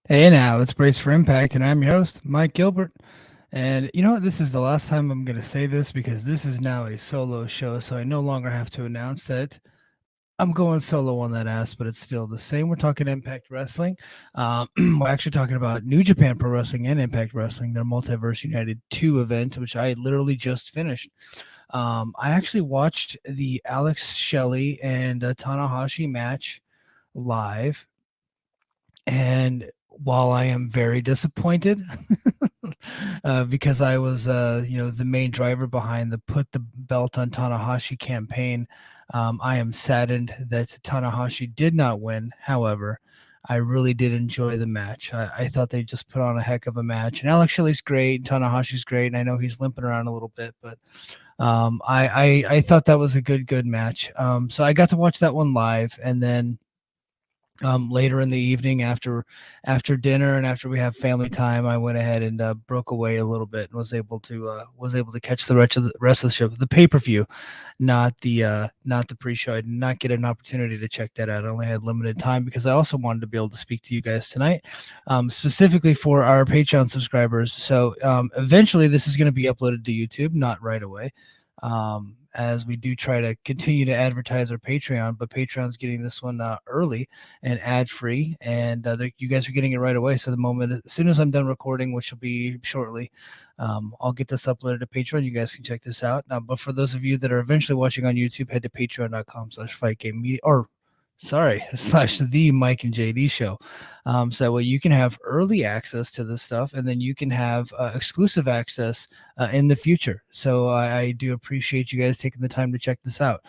Hey now, it's Brace for Impact, and I'm your host, Mike Gilbert. And you know what? This is the last time I'm going to say this because this is now a solo show, so I no longer have to announce that I'm going solo on that ass, but it's still the same. We're talking Impact Wrestling. We're actually talking about New Japan Pro Wrestling and Impact Wrestling, their Multiverse United 2 event, which I literally just finished. I actually watched the Alex Shelley and Tanahashi match live, and while I am very disappointed because I was, the main driver behind the put the belt on Tanahashi campaign, I am saddened that Tanahashi did not win. However, I really did enjoy the match. I thought they just put on a heck of a match. And Alex Shelley's great, and Tanahashi's great, and I know he's limping around a little bit, but I thought that was a good match. So I got to watch that one live, and then later in the evening after dinner and after we have family time, I went ahead and broke away a little bit and was able to catch the rest of the show, the pay-per-view, not the pre-show. I did not get an opportunity to check that out. I only had limited time because I also wanted to be able to speak to you guys tonight, specifically for our Patreon subscribers. So eventually this is going to be uploaded to YouTube, not right away, as we do try to continue to advertise our Patreon, but Patreon's getting this one early and ad free, and you guys are getting it right away. So the moment, as soon as I'm done recording, which will be shortly, I'll get this uploaded to Patreon. You guys can check this out. But for those of you that are eventually watching on YouTube, head to patreon.com/fightgamemedia, or slash the Mike and JD show. So that way you can have early access to this stuff, and then you can have exclusive access in the future. So I do appreciate you guys taking the time to check this out.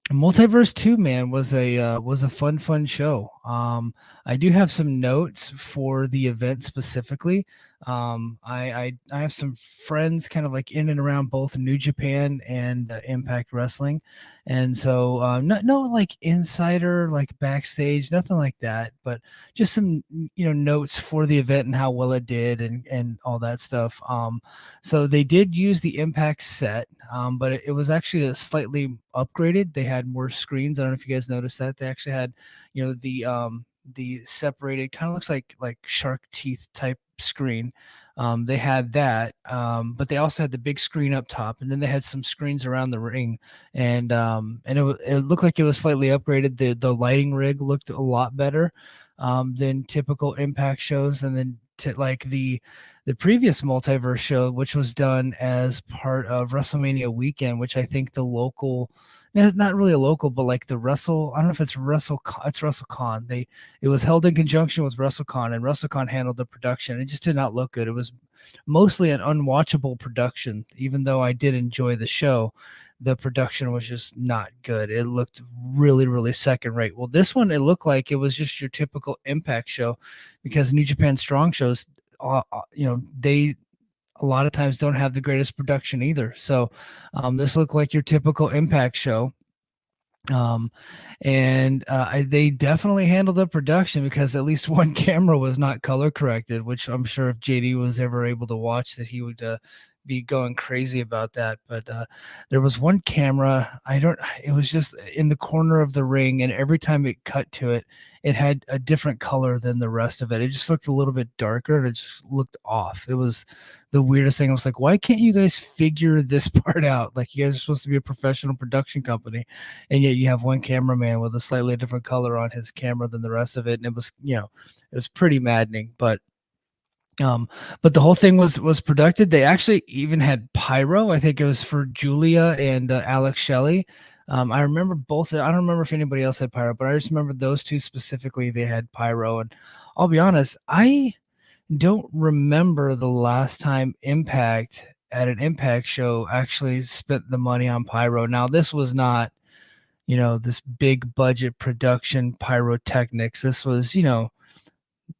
Multiverse 2, man, was a fun show. I do have some notes for the event specifically. I have some friends kind of like in and around both New Japan and Impact Wrestling, and so no like insider like backstage, nothing like that, but just some notes for the event and how well it did and all that stuff. So they did use the Impact set, but it was actually a slightly upgraded. They had more screens. I don't know if you guys noticed that. They actually had, the separated, kind of looks like shark teeth type screen. They had that, but they also had the big screen up top, and then they had some screens around the ring, and it looked like it was slightly upgraded. The lighting rig looked a lot better than typical Impact shows, and then like the previous Multiverse show, which was done as part of WrestleMania weekend, which I think the local, no, it's not really a local, but like the Wrestle, I don't know if it's it's WrestleCon. It was held in conjunction with WrestleCon, and WrestleCon handled the production. It just did not look good. It was mostly an unwatchable production, even though I did enjoy the show. The production was just not good. It looked really second rate. Well, this one, it looked like it was just your typical Impact show, because New Japan Strong shows, they a lot of times don't have the greatest production either. So this looked like your typical Impact show. And they definitely handled the production, because at least one camera was not color corrected, which I'm sure if JD was ever able to watch that, he would be going crazy about that. But there was one camera, it was just in the corner of the ring, and every time it cut to it, it had a different color than the rest of it. It just looked a little bit darker, and it just looked off. It was the weirdest thing. I was like, why can't you guys figure this part out? Like, you guys are supposed to be a professional production company, and yet you have one cameraman with a slightly different color on his camera than the rest of it. And it was, it was pretty maddening. But the whole thing was productive. They actually even had pyro. I think it was for Giulia and Alex Shelley. I remember both. I don't remember if anybody else had pyro, but I just remember those two specifically. They had pyro, and I'll be honest, I don't remember the last time Impact at an Impact show actually spent the money on pyro. Now, this was not, this big budget production pyrotechnics. This was,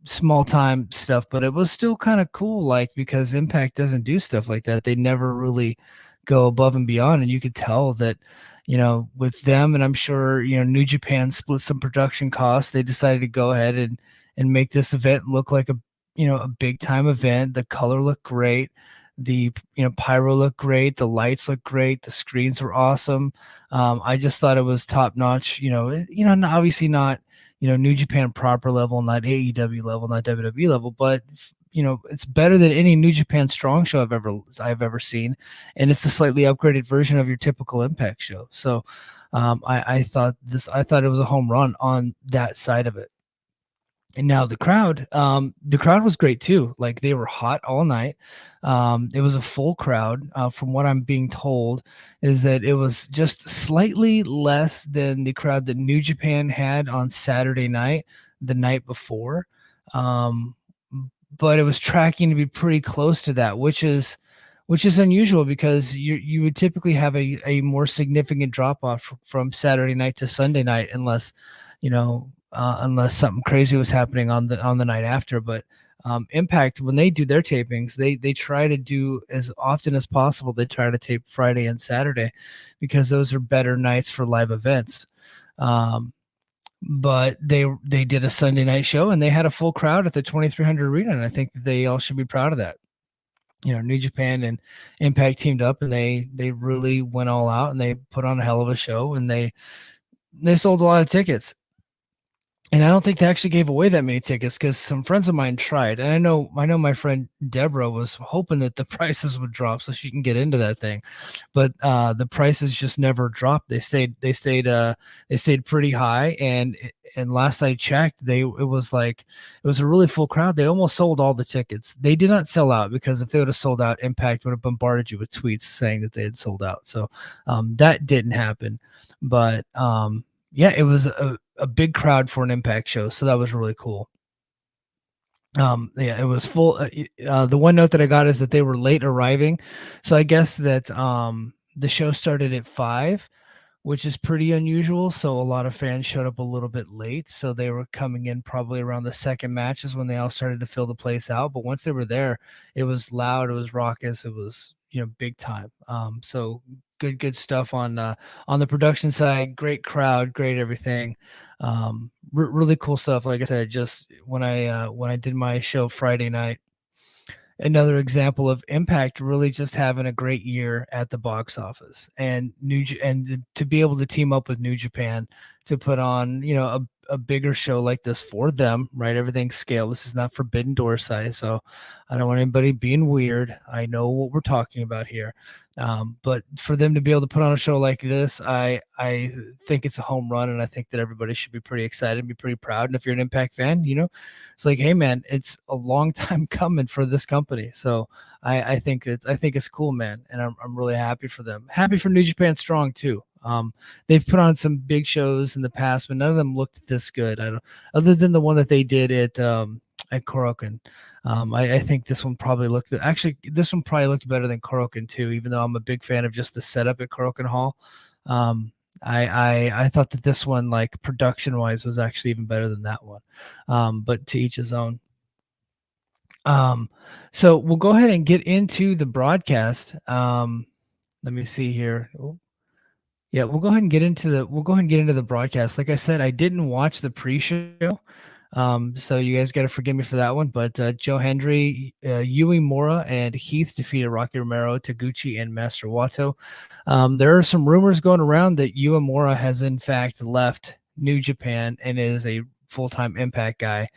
small time stuff, but it was still kind of cool, like, because Impact doesn't do stuff like that. They never really go above and beyond, and you could tell that, with them, and I'm sure, New Japan split some production costs. They decided to go ahead and make this event look like a big time event. The color looked great. The pyro looked great. The lights looked great. The screens were awesome. I just thought it was top notch. Obviously not New Japan proper level, not AEW level, not WWE level, but it's better than any New Japan Strong show I've ever seen, and it's a slightly upgraded version of your typical Impact show. So, I thought it was a home run on that side of it. And now the crowd was great too. Like they were hot all night. It was a full crowd. From what I'm being told, is that it was just slightly less than the crowd that New Japan had on Saturday night, the night before. Um, but it was tracking to be pretty close to that, which is unusual because you would typically have a more significant drop off from Saturday night to Sunday night, unless something crazy was happening on the night after. But Impact, when they do their tapings, they try to do as often as possible. They try to tape Friday and Saturday because those are better nights for live events. But they did a Sunday night show and they had a full crowd at the 2300 arena, and I think that they all should be proud of that. New Japan and Impact teamed up, and they really went all out, and they put on a hell of a show, and they sold a lot of tickets. And I don't think they actually gave away that many tickets because some friends of mine tried. And I know my friend Deborah was hoping that the prices would drop so she can get into that thing. But the prices just never dropped. They stayed pretty high. And last I checked, it was a really full crowd. They almost sold all the tickets. They did not sell out, because if they would have sold out, Impact would have bombarded you with tweets saying that they had sold out. So that didn't happen. But yeah, it was a big crowd for an Impact show, so that was really cool. Yeah, it was full. The one note that I got is that they were late arriving, so I guess that the show started at 5, which is pretty unusual. So a lot of fans showed up a little bit late, so they were coming in probably around the second match is when they all started to fill the place out. But once they were there, it was loud, it was raucous, it was big time. So good stuff on the production side. Great crowd, great everything. Really cool stuff. Like I said, just when I did my show Friday night, another example of Impact really just having a great year at the box office, and to be able to team up with New Japan to put on a bigger show like this for them, right? Everything's scale. This is not Forbidden Door size, so I don't want anybody being weird. I know what we're talking about here. But for them to be able to put on a show like this, I think it's a home run, and I think that everybody should be pretty excited and be pretty proud. And if you're an Impact fan, it's like, hey man, it's a long time coming for this company. So I think it's cool, man, and I'm really happy for them. Happy for New Japan Strong too. They've put on some big shows in the past, but none of them looked this good. I don't, other than the one that they did at Korakuen. I think this one probably looked better than Korakuen too, even though I'm a big fan of just the setup at Korakuen Hall. I thought that this one, like production wise, was actually even better than that one. But to each his own. So we'll go ahead and get into the broadcast. Let me see here. Oh, yeah, we'll go ahead and get into the broadcast. Like I said, I didn't watch the pre-show. So you guys got to forgive me for that one. But Joe Hendry, Uemura, and Heath defeated Rocky Romero, Taguchi, and Master Wato. There are some rumors going around that Uemura has in fact left New Japan and is a full-time Impact guy.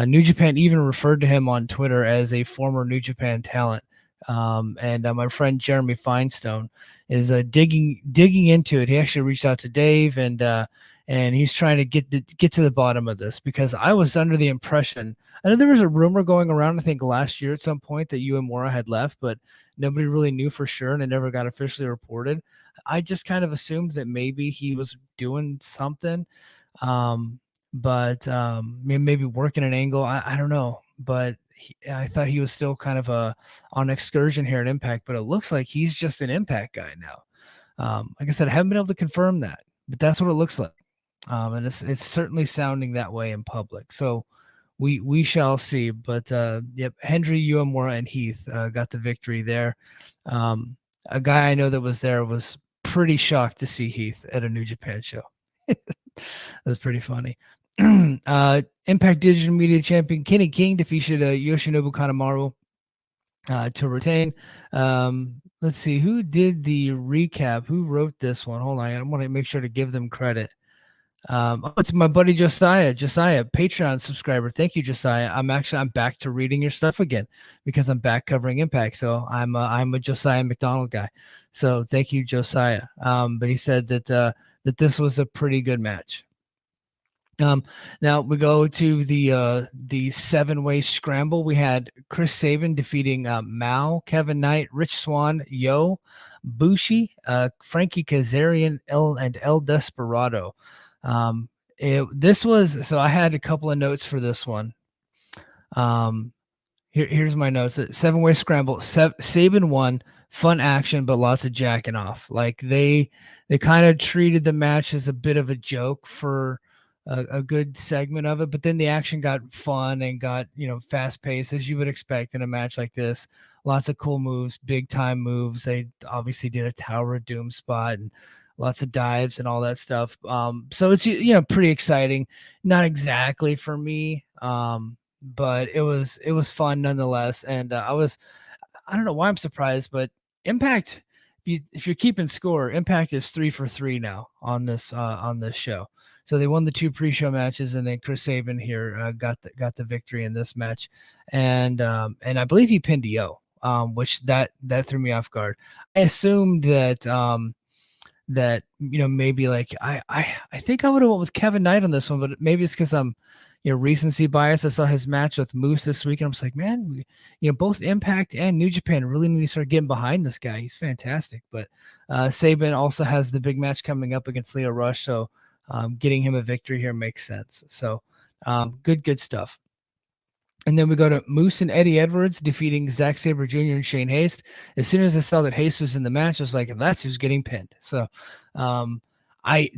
New Japan even referred to him on Twitter as a former New Japan talent. And my friend Jeremy Finestone is digging into it. He actually reached out to Dave, and he's trying to get to the bottom of this, because I was under the impression, I know there was a rumor going around, I think last year at some point, that Uemura had left, but nobody really knew for sure, and it never got officially reported. I just kind of assumed that maybe he was doing something, but maybe working an angle. I don't know, but I thought he was still kind of on excursion here at Impact, but it looks like he's just an Impact guy now. Like I said, I haven't been able to confirm that, but that's what it looks like. And it's certainly sounding that way in public. So we shall see. But yep, Hendry, Uemura, and Heath got the victory there. A guy I know that was there was pretty shocked to see Heath at a New Japan show. That's pretty funny. Impact Digital Media Champion Kenny King defeated Yoshinobu Kanemaru to retain. Let's see who did the recap. Who wrote this one? Hold on, I want to make sure to give them credit. It's my buddy Josiah. Josiah, Patreon subscriber. Thank you, Josiah. I'm back to reading your stuff again because I'm back covering Impact. So I'm a Josiah McDonald guy. So thank you, Josiah. But he said that this was a pretty good match. Now we go to the 7-way scramble. We had Chris Sabin defeating Mao, Kevin Knight, Rich Swann, Bushi, Frankie Kazarian, and El Desperado. This was, so I had a couple of notes for this one. Here's my notes. 7-way scramble. Sabin won. Fun action, but lots of jacking off. Like they kind of treated the match as a bit of a joke for a good segment of it, but then the action got fun and got fast paced as you would expect in a match like this. Lots of cool moves, big time moves. They obviously did a Tower of Doom spot and lots of dives and all that stuff. So it's pretty exciting. Not exactly for me, but it was fun nonetheless. And I don't know why I'm surprised, but Impact, if you're keeping score, Impact is 3 for 3 now on this show. So they won the 2 pre-show matches, and then Chris Sabin here got the victory in this match, and I believe he pinned Yo, which that threw me off guard. I assumed that maybe like I think I would have went with Kevin Knight on this one, but maybe it's because I'm recency bias. I saw his match with Moose this week, and I'm just like, man, both Impact and New Japan really need to start getting behind this guy. He's fantastic. But Sabin also has the big match coming up against Leo Rush, so getting him a victory here makes sense. So good stuff. And then we go to Moose and Eddie Edwards defeating Zack Sabre Jr. and Shane Haste. As soon as I saw that Haste was in the match, I was like, that's who's getting pinned. So I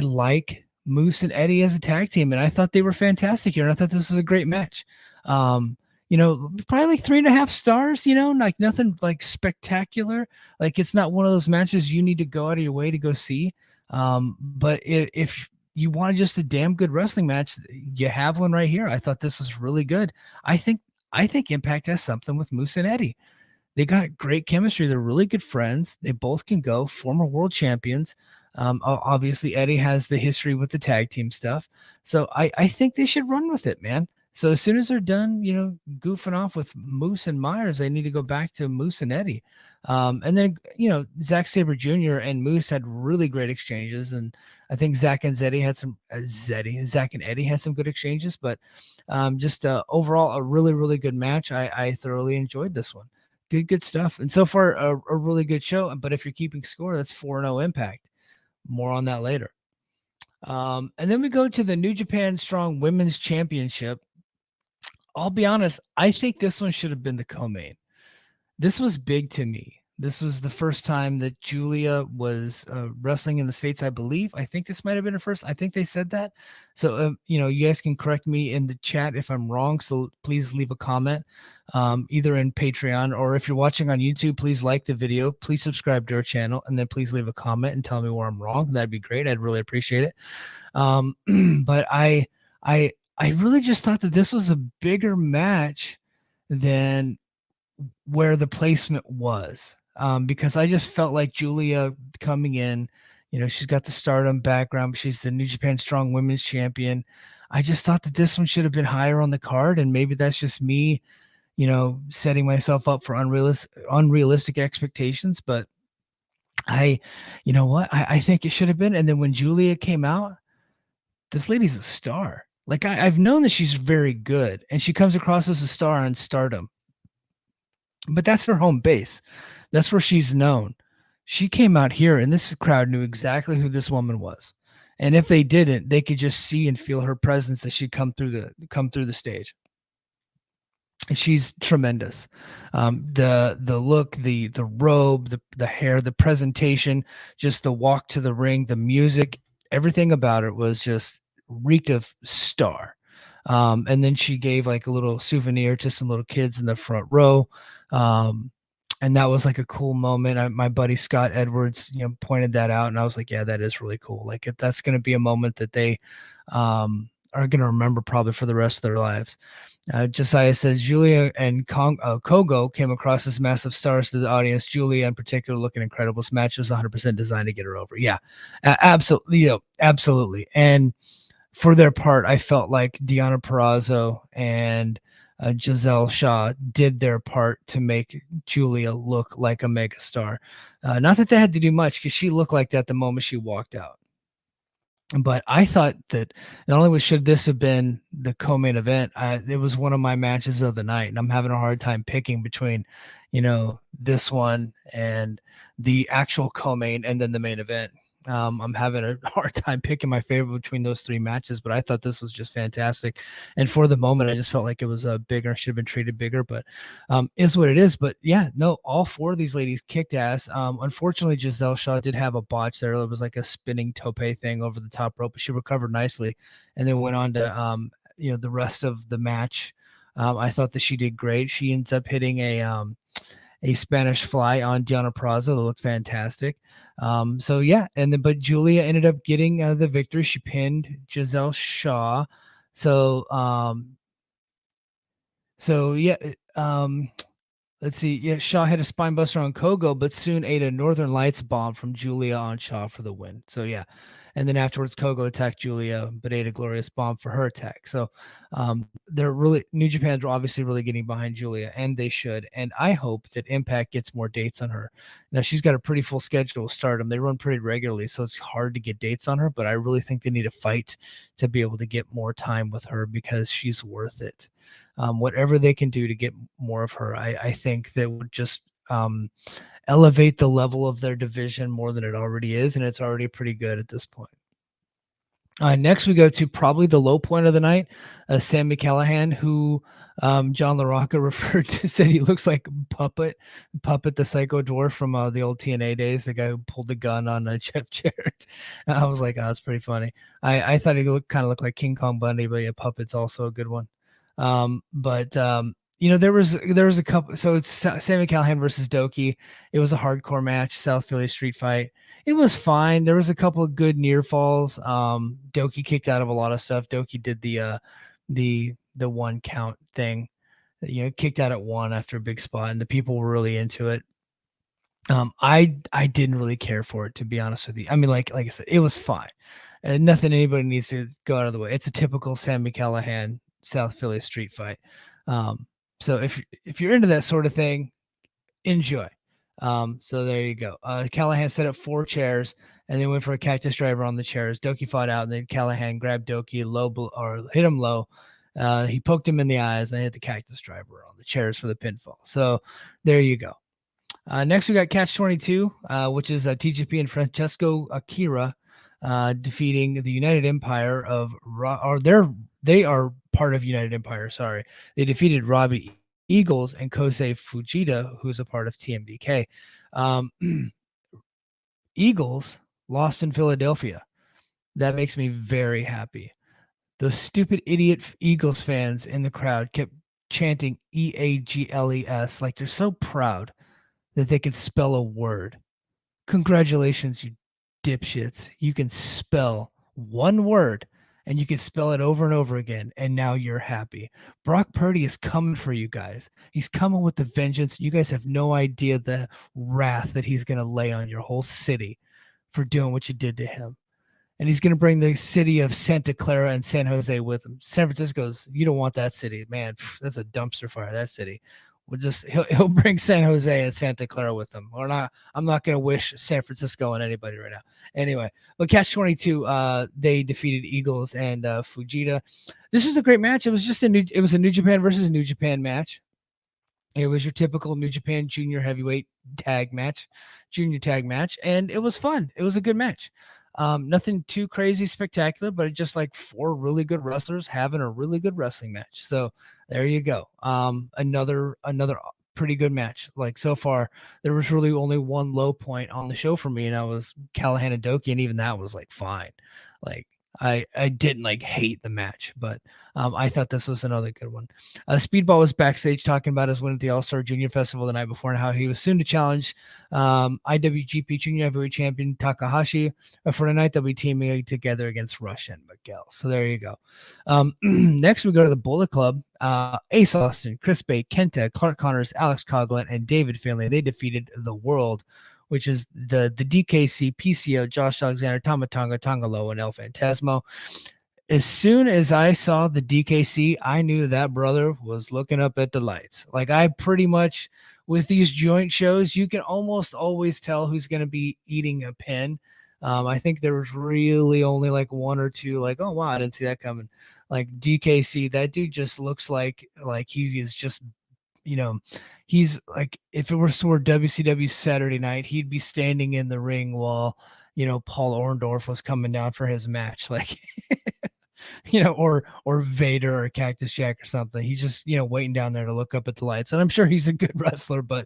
like Moose and Eddie as a tag team, and I thought they were fantastic here, and I thought this was a great match. Probably like 3.5 stars, like nothing like spectacular. Like it's not one of those matches you need to go out of your way to go see. But if you want just a damn good wrestling match, you have one right here. I thought this was really good. I think Impact has something with Moose and Eddie. They got great chemistry. They're really good friends. They both can go, former world champions. Obviously Eddie has the history with the tag team stuff. So I think they should run with it, man. So as soon as they're done, goofing off with Moose and Myers, they need to go back to Moose and Eddie. And then, Zack Sabre Jr. and Moose had really great exchanges. And I think Zack and Eddie had some good exchanges, but just overall, a really, really good match. I thoroughly enjoyed this one. Good stuff. And so far, a really good show. But if you're keeping score, that's 4-0 Impact. More on that later. And then we go to the New Japan Strong Women's Championship. I'll be honest, I think this one should have been the co-main. This was big to me. This was the first time that Giulia was wrestling in the States, I believe. I think this might have been her first. I think they said that. So, you guys can correct me in the chat if I'm wrong. So please leave a comment, either in Patreon or if you're watching on YouTube, please like the video. Please subscribe to our channel, and then please leave a comment and tell me where I'm wrong. That'd be great. I'd really appreciate it. But I really just thought that this was a bigger match than where the placement was, because I just felt like Giulia coming in, she's got the Stardom background. She's the New Japan Strong Women's Champion. I just thought that this one should have been higher on the card, and maybe that's just me, setting myself up for unrealistic expectations. But I think it should have been. And then when Giulia came out, this lady's a star. Like I've known that she's very good, and she comes across as a star on Stardom. But that's her home base. That's where she's known. She came out here, and this crowd knew exactly who this woman was. And if they didn't, they could just see and feel her presence as she come through the stage. And she's tremendous. The look, the robe, the hair, the presentation, just the walk to the ring, the music, everything about it was just reeked of star. And then she gave like a little souvenir to some little kids in the front row. And that was like a cool moment. My buddy Scott Edwards, pointed that out, and I was like, yeah, that is really cool. Like if that's going to be a moment that they are are going to remember probably for the rest of their lives. Josiah says Giulia and Kohgo came across as massive stars to the audience. Giulia, in particular, looking incredible. This match was 100% designed to get her over. Yeah, absolutely, absolutely. And for their part, I felt like Deonna Purrazzo and Gisele Shaw did their part to make Giulia look like a megastar. Not that they had to do much, because she looked like that the moment she walked out. But I thought that not only should this have been the co-main event, it was one of my matches of the night, and I'm having a hard time picking between, this one and the actual co-main and then the main event. I'm having a hard time picking my favorite between those three matches, but I thought this was just fantastic. And for the moment, I just felt like it was bigger, should have been treated bigger, but is what it is. But yeah, no, all four of these ladies kicked ass. Unfortunately, Gisele Shaw did have a botch there. It was like a spinning tope thing over the top rope, but she recovered nicely and then went on to, the rest of the match. I thought that she did great. She ends up hitting a Spanish fly on Deonna Purrazzo that looked fantastic. So yeah, but Giulia ended up getting the victory. She pinned Gisele Shaw. So yeah, let's see. Yeah, Shaw had a spine buster on Kohgo, but soon ate a Northern Lights bomb from Giulia on Shaw for the win. So yeah. And then afterwards, Kohgo attacked Giulia, but ate a glorious bomb for her attack. So they're really, New Japan's obviously really getting behind Giulia, and they should. And I hope that Impact gets more dates on her. Now, she's got a pretty full schedule with Stardom. They run pretty regularly, so it's hard to get dates on her, but I really think they need a fight to be able to get more time with her because she's worth it. Whatever they can do to get more of her, I think that would just elevate the level of their division more than it already is, and it's already pretty good at this point. Next, we go to probably the low point of the night, Sami Callihan, who John LaRocca referred to, said he looks like Puppet the Psycho Dwarf from the old TNA days, the guy who pulled the gun on Jeff Jarrett. I was like, oh, that's pretty funny. I thought he kind of looked like King Kong Bundy, but yeah, Puppet's also a good one. There was a couple. So it's Sami Callihan versus Doki. It was a hardcore match, South Philly street fight. It was fine. There was a couple of good near falls. Doki kicked out of a lot of stuff. Doki did the 1 count thing. Kicked out at 1 after a big spot, and the people were really into it. I didn't really care for it, to be honest with you. I mean, like I said, it was fine. Nothing anybody needs to go out of the way. It's a typical Sami Callihan South Philly street fight. So if you're into that sort of thing, enjoy. So there you go. Callihan set up 4 chairs and then went for a cactus driver on the chairs. Doki fought out, and then Callihan grabbed Doki or hit him low. He poked him in the eyes and hit the cactus driver on the chairs for the pinfall. So there you go. Next, we got Catch 22, which is TJP and Francesco Akira defeating the United Empire of they are part of United Empire. Sorry, they defeated Robbie Eagles and Kosei Fujita, who's a part of TMDK. Eagles lost in Philadelphia. That makes me very happy. Those stupid idiot Eagles fans in the crowd kept chanting EAGLES like they're so proud that they could spell a word. Congratulations, you dipshits. You can spell one word, and you can spell it over and over again, and now you're happy. Brock Purdy is coming for you guys. He's coming with the vengeance. You guys have no idea the wrath that he's going to lay on your whole city for doing what you did to him. And he's going to bring the city of Santa Clara and San Jose with him. San Francisco's, you don't want that city. Man, that's a dumpster fire, that city. He'll bring San Jose and Santa Clara with him. Or not. I'm not going to wish San Francisco on anybody right now. Anyway, but Catch 22, they defeated Eagles and Fujita. This was a great match. It was just a New Japan versus New Japan match. It was your typical New Japan junior heavyweight junior tag match, and it was fun. It was a good match. Nothing too crazy spectacular, but just like 4 really good wrestlers having a really good wrestling match. So there you go. Another pretty good match. Like so far, there was really only one low point on the show for me, and that was Callihan and Doki, and even that was like fine. Like I didn't like hate the match, but I thought this was another good one. Speedball was backstage talking about his win at the All-Star Junior Festival the night before and how he was soon to challenge IWGP Junior Heavyweight Champion Takahashi. For tonight, they'll be teaming together against Rush and Miguel. So there you go. Next, we go to the Bullet Club. Ace Austin, Chris Bay, Kenta, Clark Connors, Alex Coughlin, and David Finlay. They defeated The World, which is the DKC, PCO, Josh Alexander, Tama Tonga, Tongaloa, and El Phantasmo. As soon as I saw the DKC, I knew that brother was looking up at the lights. Like, I pretty much, with these joint shows, you can almost always tell who's going to be eating a pin. I think there was really only like one or two, like, oh wow, I didn't see that coming. Like DKC, that dude just looks like he is just, he's like, if it were sort of WCW Saturday night, he'd be standing in the ring while, Paul Orndorff was coming down for his match. Like, or Vader or Cactus Jack or something. He's just, waiting down there to look up at the lights. And I'm sure he's a good wrestler, but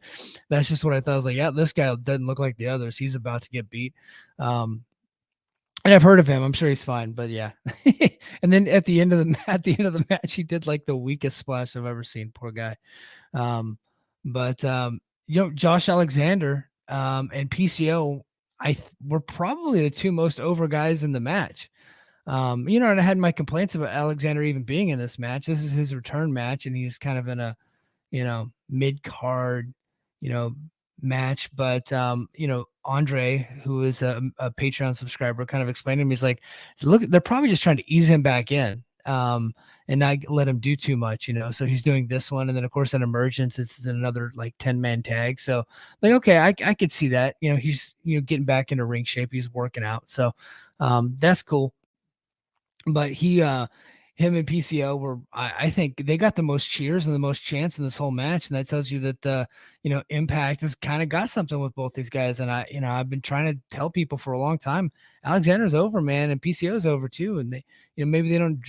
that's just what I thought. I was like, yeah, this guy doesn't look like the others. He's about to get beat. And I've heard of him. I'm sure he's fine, but yeah. And then at the end of the match, he did like the weakest splash I've ever seen. Poor guy. But Josh Alexander and PCO, were probably the two most over guys in the match. And I had my complaints about Alexander even being in this match. This is his return match, and he's kind of in a, mid card, match. But Andre, who is a Patreon subscriber, kind of explained to me, he's like, look, they're probably just trying to ease him back in. And not let him do too much, so he's doing this one. And then of course at Emergence, it's another like 10-man tag. So like, okay, I could see that, he's, getting back into ring shape. He's working out. So that's cool. But him and PCO were, I think they got the most cheers and the most chance in this whole match. And that tells you that Impact has kind of got something with both these guys. And I've been trying to tell people for a long time, Alexander's over, man. And PCO's over too. And they, maybe they don't,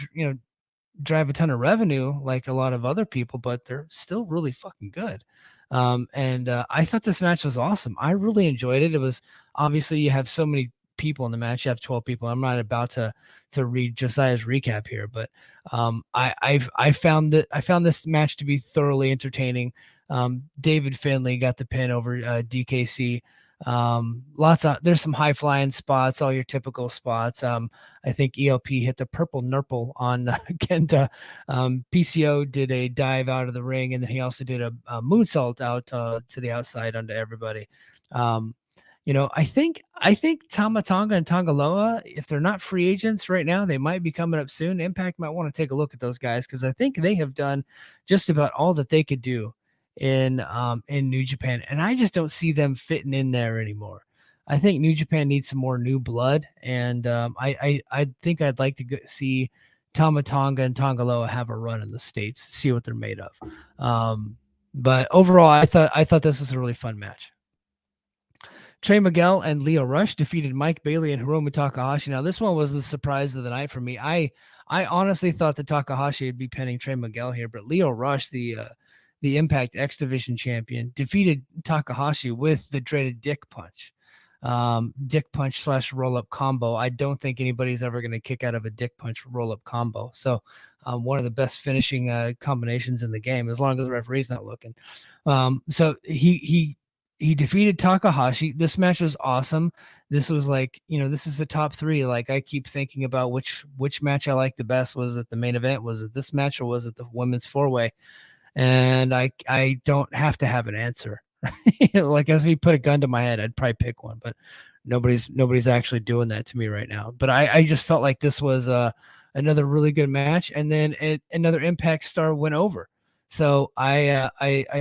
drive a ton of revenue like a lot of other people, but they're still really fucking good. And I thought this match was awesome. I really enjoyed it. It was, obviously you have so many people in the match. You have 12 people. I'm not about to read Josiah's recap here, but I found this match to be thoroughly entertaining. David Finlay got the pin over DKC. There's some high flying spots, all your typical spots. I think ELP hit the purple nurple on Kenta. PCO did a dive out of the ring, and then he also did a moonsault out to the outside onto everybody. I think Tama Tonga and Tongaloa, if they're not free agents right now, they might be coming up soon. Impact might want to take a look at those guys, because I think they have done just about all that they could do in New Japan, and I just don't see them fitting in there anymore. I think New Japan needs some more new blood, and I think I'd like to see Tama Tonga and Tongaloa have a run in the States, see what they're made of. But overall, I thought this was a really fun match. Trey Miguel and Leo Rush defeated Mike Bailey and Hiromu Takahashi. Now, this one was the surprise of the night for me. I honestly thought that Takahashi would be pinning Trey Miguel here, but Leo Rush, the Impact X Division champion, defeated Takahashi with the dreaded dick punch. Dick punch / roll-up combo. I don't think anybody's ever going to kick out of a dick punch roll-up combo. So one of the best finishing combinations in the game, as long as the referee's not looking. So he defeated Takahashi. This match was awesome. This was like, this is the top three. Like, I keep thinking about which match I like the best. Was it the main event? Was it this match, or was it the women's 4-way? And I don't have to have an answer. Like, as we put a gun to my head, I'd probably pick one, but nobody's actually doing that to me right now. But I just felt like this was another really good match, and then another Impact star went over. So I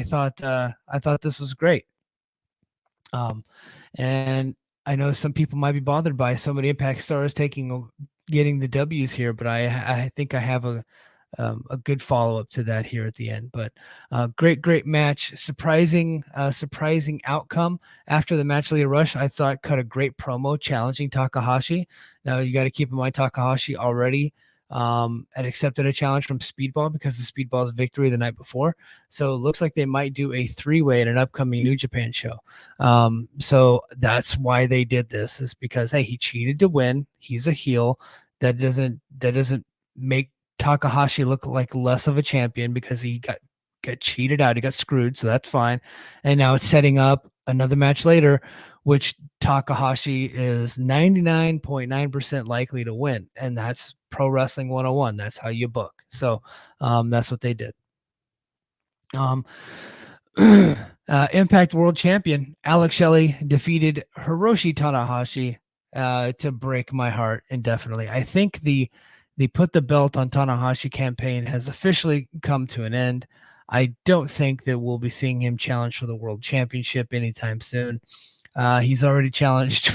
thought this was great. And I know some people might be bothered by so many Impact stars getting the W's here, but I think I have a good follow-up to that here at the end. But great match. Surprising outcome. After the match, Leo Rush, I thought, cut a great promo challenging Takahashi. Now, you got to keep in mind, Takahashi already had accepted a challenge from Speedball because of Speedball's victory the night before. So it looks like they might do a 3-way in an upcoming New Japan show. So that's why they did this, is because, hey, he cheated to win. He's a heel. That doesn't make Takahashi look like less of a champion because he got cheated out. He got screwed, so that's fine. And now it's setting up another match later, which Takahashi is 99.9% likely to win, and that's Pro Wrestling 101. That's how you book. So that's what they did. Impact World Champion Alex Shelley defeated Hiroshi Tanahashi to break my heart indefinitely. I think the put the belt on Tanahashi campaign has officially come to an end. I don't think that we'll be seeing him challenge for the World Championship anytime soon. He's already challenged,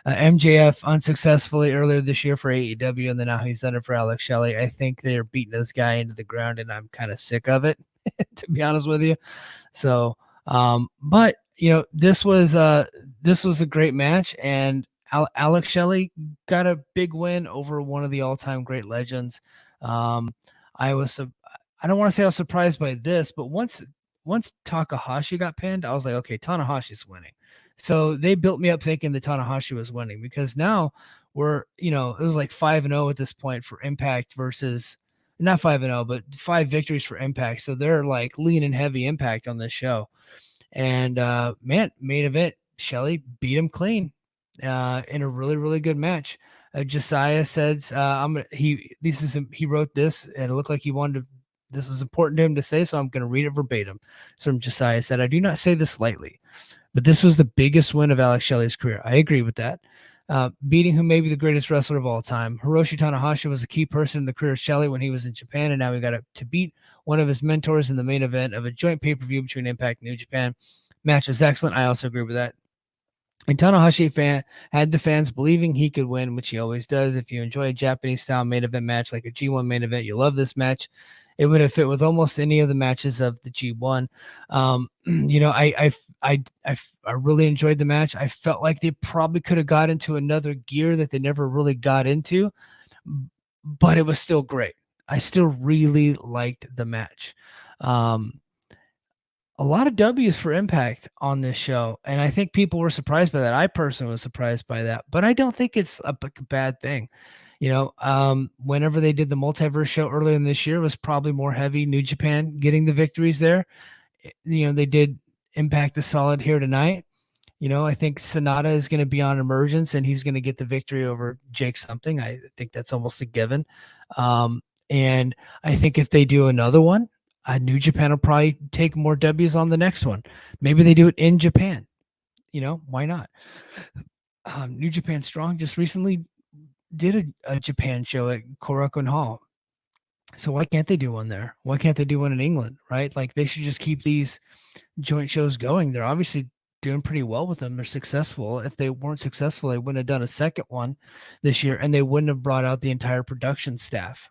MJF unsuccessfully earlier this year for AEW, and then now he's done it for Alex Shelley. I think they're beating this guy into the ground, and I'm kind of sick of it, to be honest with you. So, but this was a great match, and Alex Shelley got a big win over one of the all-time great legends. I don't want to say I was surprised by this, but once Takahashi got pinned, I was like, okay, Tanahashi's winning. So they built me up thinking that Tanahashi was winning, because now it was like 5-0 at this point for Impact versus not 5-0, but 5 victories for Impact. So they're like leaning heavy Impact on this show. And main event, Shelley beat him clean in a really, really good match. Josiah says, he wrote this and it looked like he wanted to, this is important to him to say, so I'm going to read it verbatim. So from Josiah said, I do not say this lightly, but this was the biggest win of Alex Shelley's career. I agree with that. Beating who may be the greatest wrestler of all time. Hiroshi Tanahashi was a key person in the career of Shelley when he was in Japan, and now we got to beat one of his mentors in the main event of a joint pay-per-view between Impact and New Japan. Match was excellent. I also agree with that. And Tanahashi had the fans believing he could win, which he always does. If you enjoy a Japanese-style main event match like a G1 main event, you love this match. It would have fit with almost any of the matches of the G1. I really enjoyed the match. I felt like they probably could have got into another gear that they never really got into, but it was still great. I still really liked the match. A lot of W's for Impact on this show, and I think people were surprised by that. I personally was surprised by that, but I don't think it's a bad thing. Whenever they did the Multiverse show earlier in this year, it was probably more heavy New Japan getting the victories there. They did Impact the solid here tonight. I think Sonata is going to be on Emergence, and he's going to get the victory over Jake something. I think that's almost a given. And I think if they do another one, New Japan will probably take more W's on the next one. Maybe they do it in Japan. Why not? New Japan Strong just recently did a Japan show at Korakuen Hall. So why can't they do one there? Why can't they do one in England, right? Like, they should just keep these joint shows going. They're obviously doing pretty well with them. They're successful. If they weren't successful, they wouldn't have done a second one this year, and they wouldn't have brought out the entire production staff,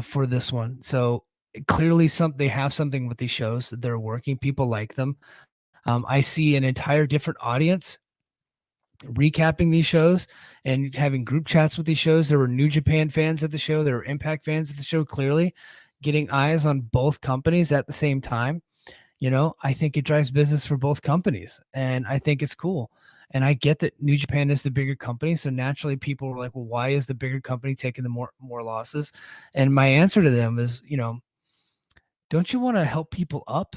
for this one. So clearly they have something with these shows. They're working. People like them. I see an entire different audience recapping these shows and having group chats with these shows. There were New Japan fans at the show. There were Impact fans at the show, clearly getting eyes on both companies at the same time. I think it drives business for both companies, and I think it's cool. And I get that New Japan is the bigger company, so naturally people were like, well, why is the bigger company taking the more losses? And my answer to them is, don't you want to help people up?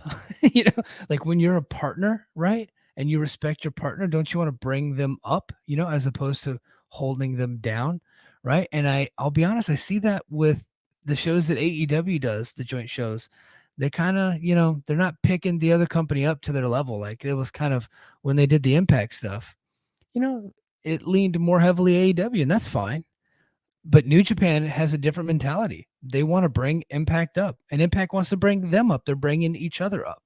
Like when you're a partner, right? And you respect your partner, don't you want to bring them up, as opposed to holding them down, right? And I'll be honest, I see that with the shows that AEW does, the joint shows. They kind of, they're not picking the other company up to their level. Like it was kind of when they did the Impact stuff, it leaned more heavily AEW, and that's fine. But New Japan has a different mentality. They want to bring Impact up, and Impact wants to bring them up. They're bringing each other up.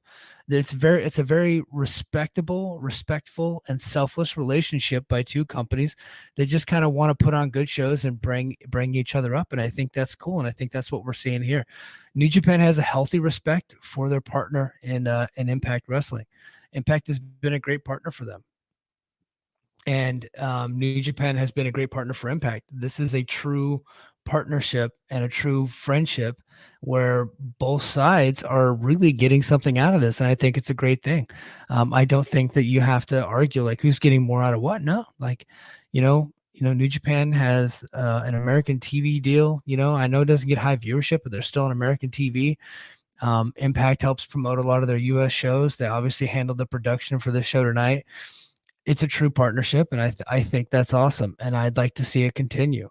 It's a very respectful, and selfless relationship by two companies. They just kind of want to put on good shows and bring each other up, and I think that's cool. And I think that's what we're seeing here. New Japan has a healthy respect for their partner in Impact Wrestling. Impact has been a great partner for them, and New Japan has been a great partner for Impact. This is a true partnership and a true friendship where both sides are really getting something out of this, and I think it's a great thing. I don't think that you have to argue like who's getting more out of what. No, like New Japan has an American TV deal. I know it doesn't get high viewership, but they're still on American TV. Impact helps promote a lot of their U.S. shows. They obviously handled the production for this show tonight. It's a true partnership, and I think that's awesome, and I'd like to see it continue.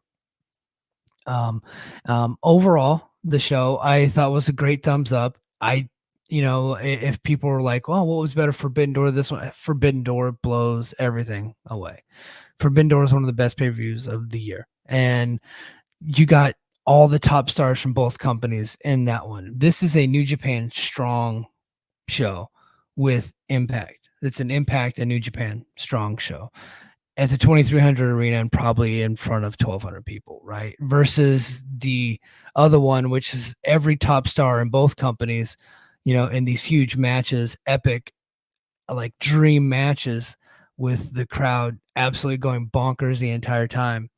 Overall, the show I thought was a great thumbs up. If people were like, "Well, what was better, Forbidden Door?" This one, Forbidden Door blows everything away. Forbidden Door is one of the best pay-per-views of the year, and you got all the top stars from both companies in that one. This is a New Japan strong show with Impact. It's an Impact and New Japan strong show. It's a 2,300 arena and probably in front of 1,200 people, right? Versus the other one, which is every top star in both companies, in these huge matches, epic, like dream matches with the crowd absolutely going bonkers the entire time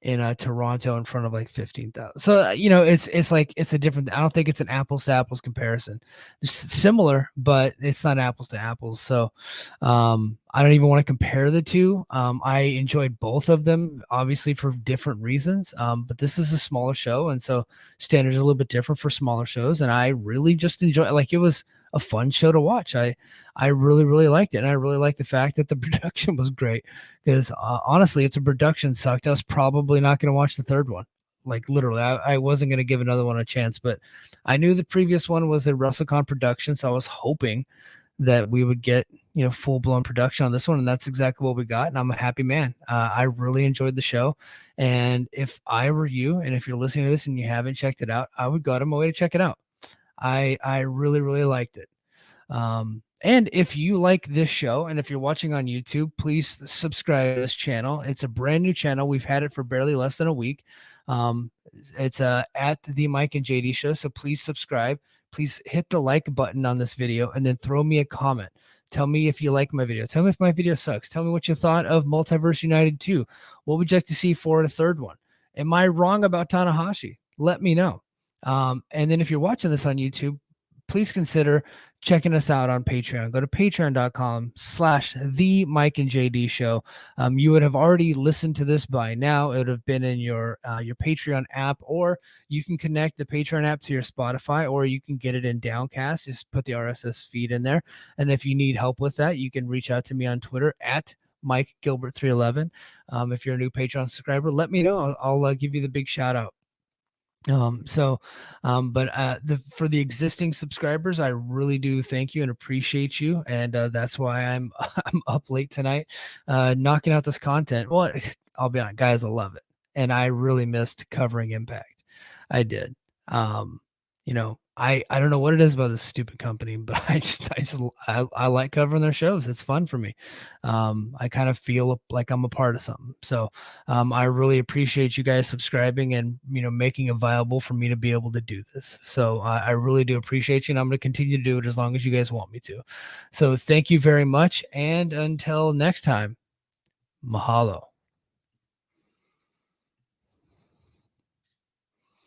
in Toronto in front of like 15,000. So, it's like, it's a different, I don't think it's an apples to apples comparison. It's similar, but it's not apples to apples. So, I don't even want to compare the two. I enjoyed both of them, obviously for different reasons. But this is a smaller show. And so standards are a little bit different for smaller shows. And I really just enjoyed, like, it was a fun show to watch. I really, really liked it. And I really liked the fact that the production was great because honestly, if the production sucked, I was probably not going to watch the third one. Like literally, I wasn't going to give another one a chance, but I knew the previous one was a WrestleCon production. So I was hoping that we would get, full blown production on this one. And that's exactly what we got. And I'm a happy man. I really enjoyed the show. And if I were you, and if you're listening to this and you haven't checked it out, I would go out of my way to check it out. I really, really liked it. And if you like this show and if you're watching on YouTube, please subscribe to this channel. It's a brand new channel. We've had it for barely less than a week. It's at the Mike and JD show. So please subscribe. Please hit the like button on this video and then throw me a comment. Tell me if you like my video. Tell me if my video sucks. Tell me what you thought of Multiverse United 2. What would you like to see for a third one? Am I wrong about Tanahashi? Let me know. And then if you're watching this on YouTube, please consider checking us out on Patreon. Go to patreon.com/the Mike and JD show. You would have already listened to this by now. It would have been in your Patreon app, or you can connect the Patreon app to your Spotify, or you can get it in Downcast. Just put the RSS feed in there. And if you need help with that, you can reach out to me on Twitter at Mike Gilbert 311. If you're a new Patreon subscriber, let me know. I'll give you the big shout out. For the existing subscribers, I really do thank you and appreciate you. And that's why I'm up late tonight, knocking out this content. Well, I'll be honest, guys, I love it. And I really missed covering Impact. I did. I don't know what it is about this stupid company, but I like covering their shows. It's fun for me. I kind of feel like I'm a part of something. So I really appreciate you guys subscribing and making it viable for me to be able to do this. So I really do appreciate you, and I'm going to continue to do it as long as you guys want me to. So thank you very much, and until next time, mahalo.